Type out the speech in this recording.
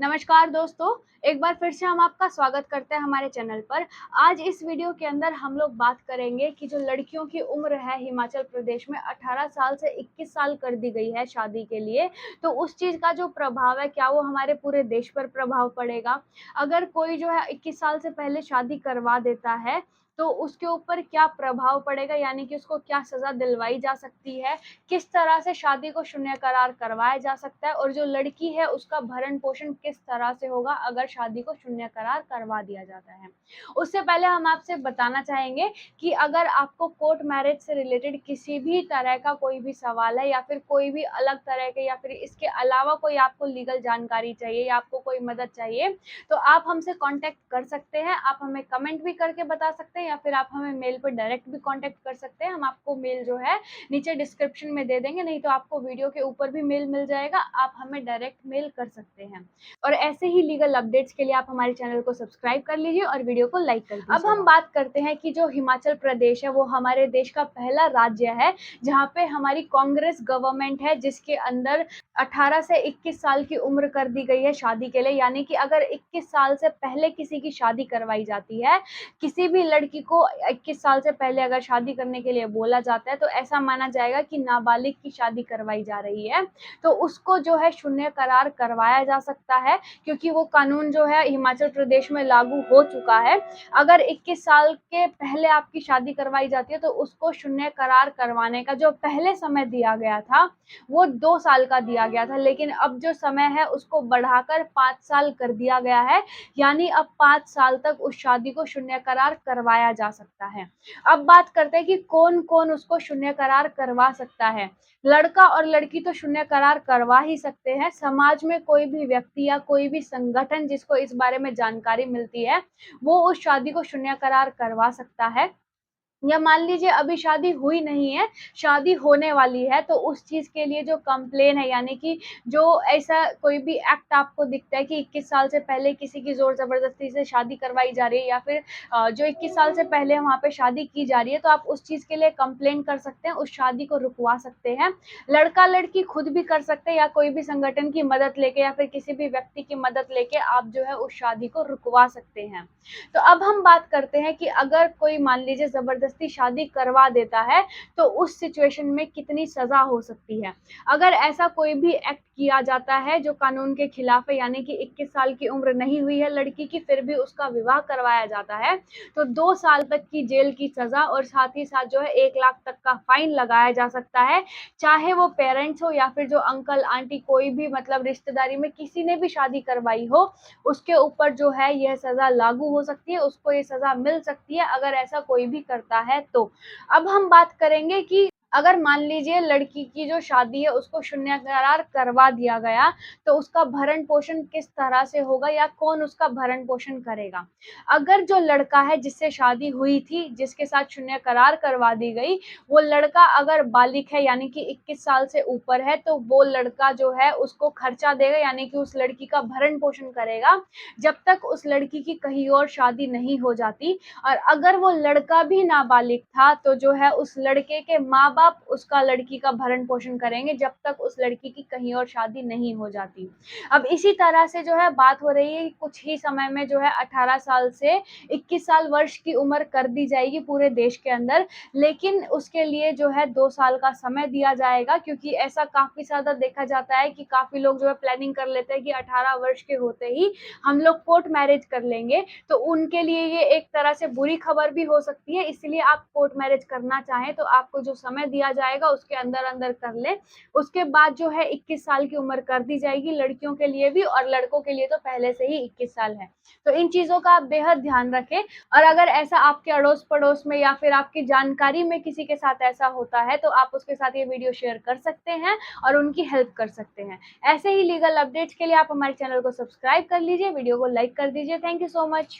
नमस्कार दोस्तों, एक बार फिर से हम आपका स्वागत करते हैं हमारे चैनल पर। आज इस वीडियो के अंदर हम लोग बात करेंगे कि जो लड़कियों की उम्र है हिमाचल प्रदेश में 18 साल से 21 साल कर दी गई है शादी के लिए, तो उस चीज़ का जो प्रभाव है, क्या वो हमारे पूरे देश पर प्रभाव पड़ेगा? अगर कोई जो है 21 साल से पहले शादी करवा देता है, तो उसके ऊपर क्या प्रभाव पड़ेगा? यानी कि उसको क्या सज़ा दिलवाई जा सकती है? किस तरह से शादी को शून्य करार करवाया जा सकता है और जो लड़की है उसका भरण-पोषण किस तरह से होगा अगर शादी को शून्य करार करवा दिया जाता है। उससे पहले हम आपसे बताना चाहेंगे कि अगर आपको कोर्ट मैरिज से रिलेटेड किसी भी तरह का कोई भी सवाल है या फिर कोई भी अलग तरह के या फिर इसके अलावा कोई आपको लीगल जानकारी चाहिए या आपको कोई मदद चाहिए, तो आप हमसे कॉन्टैक्ट कर सकते हैं। आप हमें कमेंट भी करके बता सकते हैं या फिर आप हमें मेल पर डायरेक्ट भी कॉन्टैक्ट कर सकते हैं। हम आपको मेल जो है नीचे डिस्क्रिप्शन में दे देंगे, नहीं तो आपको वीडियो के ऊपर भी मेल मिल जाएगा, आप हमें डायरेक्ट मेल कर सकते हैं। और ऐसे ही लीगल अपडेट्स के लिए आप हमारे चैनल को सब्सक्राइब कर लीजिए और वीडियो को लाइक कर दीजिए। अब हम बात करते हैं कि जो हिमाचल प्रदेश है वो हमारे देश का पहला राज्य है जहाँ पे हमारी कांग्रेस गवर्नमेंट है, जिसके अंदर 18 से 21 साल की उम्र कर दी गई है शादी के लिए। यानी कि अगर 21 साल से पहले किसी की शादी करवाई जाती है, किसी भी लड़की को 21 साल से पहले अगर शादी करने के लिए बोला जाता है, तो ऐसा माना जाएगा कि नाबालिग की शादी करवाई जा रही है, तो उसको जो है शून्य करार करवाया जा सकता है, क्योंकि वो कानून जो है हिमाचल प्रदेश में लागू हो चुका है। अगर 21 साल के पहले आपकी शादी करवाई जाती है, तो उसको शून्य करार करवाने का जो पहले समय दिया गया था, वो 2 साल का दिया गया था, लेकिन अब जो समय है उसको बढ़ाकर 5 साल कर दिया गया है। यानी अब 5 साल तक उस शादी को शून्य करार करवाया जा सकता है। अब बात करते हैं कि कौन-कौन उसको शून्य करार करवा सकता है। लड़का और लड़की तो शून्य करार करवा ही सकते हैं। समाज में कोई भी व्यक्ति या कोई भी संगठन जिसको इस बारे में जानकारी मिलती है, वो उस शादी को शून्य करार करवा सकता है। या मान लीजिए अभी शादी हुई नहीं है, शादी होने वाली है, तो उस चीज़ के लिए जो कंप्लेन है, यानी कि जो ऐसा कोई भी एक्ट आपको दिखता है कि 21 साल से पहले किसी की ज़ोर-ज़बरदस्ती से शादी करवाई जा रही है या फिर जो 21 साल से पहले वहाँ पे शादी की जा रही है, तो आप उस चीज़ के लिए कंप्लेन कर सकते हैं, उस शादी को रुकवा सकते हैं। लड़का-लड़की खुद भी कर सकते हैं या कोई भी संगठन की मदद लेके या फिर किसी भी व्यक्ति की मदद लेके आप जो है उस शादी को रुकवा सकते हैं। तो अब हम बात करते हैं कि अगर कोई मान लीजिए ज़बरदस्ती शादी करवा देता है, तो उस सिचुएशन में कितनी सज़ा हो सकती है। अगर ऐसा कोई भी एक्ट किया जाता है जो कानून के खिलाफ है, यानी कि 21 साल की उम्र नहीं हुई है लड़की की, फिर भी उसका विवाह करवाया जाता है, तो 2 साल तक की जेल की सज़ा और साथ ही साथ जो है 1 लाख तक का फाइन लगाया जा सकता है। चाहे वो पेरेंट्स हो या फिर जो अंकल, आंटी, कोई भी मतलब रिश्तेदारी में किसी ने भी शादी करवाई हो, उसके ऊपर जो है यह सज़ा लागू हो सकती है, उसको ये सज़ा मिल सकती है अगर ऐसा कोई भी करता है तो। अब हम बात करेंगे कि अगर मान लीजिए लड़की की जो शादी है उसको शून्य करार करवा दिया गया, तो उसका भरण-पोषण किस तरह से होगा या कौन उसका भरण-पोषण करेगा? अगर जो लड़का है जिससे शादी हुई थी, जिसके साथ शून्य करार करवा दी गई, वो लड़का अगर बालिग है यानी कि 21 साल से ऊपर है, तो वो लड़का जो है उसको खर्चा देगा, यानी कि उस लड़की का भरण-पोषण करेगा, जब तक उस लड़की की कहीं और शादी नहीं हो जाती। और अगर वो लड़का भी नाबालिग था, तो जो है उस लड़के के माँ-बाप उसका लड़की का भरण-पोषण करेंगे, जब तक उस लड़की की कहीं और शादी नहीं हो जाती। अब इसी तरह से जो है बात हो रही है कि कुछ ही समय में जो है 18 साल से 21 साल वर्ष की उम्र कर दी जाएगी पूरे देश के अंदर, लेकिन उसके लिए जो है 2 साल का समय दिया जाएगा, क्योंकि ऐसा काफ़ी ज़्यादा देखा जाता है कि काफ़ी लोग जो है प्लानिंग कर लेते हैं कि 18 वर्ष के होते ही हम लोग कोर्ट मैरिज कर लेंगे, तो उनके लिए ये एक तरह से बुरी खबर भी हो सकती है। इसलिए आप कोर्ट मैरिज करना चाहें तो आपको जो समय दिया जाएगा उसके अंदर-अंदर कर लें। उसके बाद जो है 21 साल की उम्र कर दी जाएगी लड़कियों के लिए भी, और लड़कों के लिए तो पहले से ही 21 साल है। तो इन चीज़ों का आप बेहद ध्यान रखें, और अगर ऐसा आपके अड़ोस-पड़ोस में या फिर आपकी जानकारी में किसी के साथ ऐसा होता है, तो आप उसके साथ ये वीडियो शेयर कर सकते हैं और उनकी हेल्प कर सकते हैं। ऐसे ही लीगल अपडेट्स के लिए आप हमारे चैनल को सब्सक्राइब कर लीजिए, वीडियो को लाइक कर दीजिए। Thank you so much.